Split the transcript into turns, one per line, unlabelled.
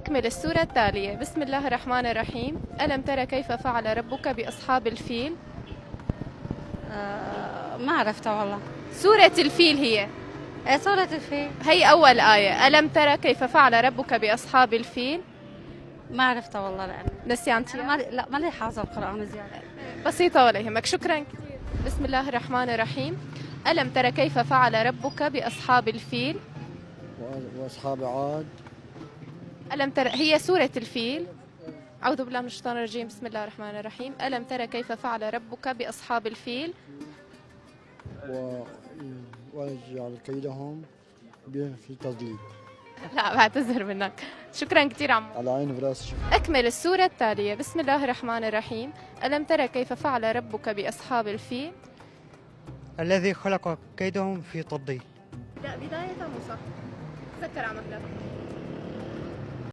أكمل السورة التالية. بسم الله الرحمن الرحيم. ألم تر كيف فعل ربك بأصحاب الفيل؟
ما عرفتها والله.
سورة الفيل هي.
ايه سورة الفيل.
هي أول آية. ألم تر كيف فعل ربك بأصحاب الفيل؟
ما عرفتها والله لأن
نسيانتي؟
لا ماني حافظة القرآن زيادة.
بسيطة ولا يهمك، شكرا كثير. بسم الله الرحمن الرحيم. ألم تر كيف فعل ربك بأصحاب الفيل؟
واصحاب عاد.
ألم تر هي سورة الفيل. أعوذ بالله من الشيطان الرجيم. بسم الله الرحمن الرحيم. ألم تر كيف فعل ربك بأصحاب الفيل؟
ويجعل كيدهم في تضليل.
لا بعتذر منك. شكرا كثير عمو.
على عيني براسي.
أكمل السورة التالية. بسم الله الرحمن الرحيم. ألم تر كيف فعل ربك بأصحاب الفيل؟
الذي خلق كيدهم في تضليل.
لا بداية مو صح. تذكر عمك.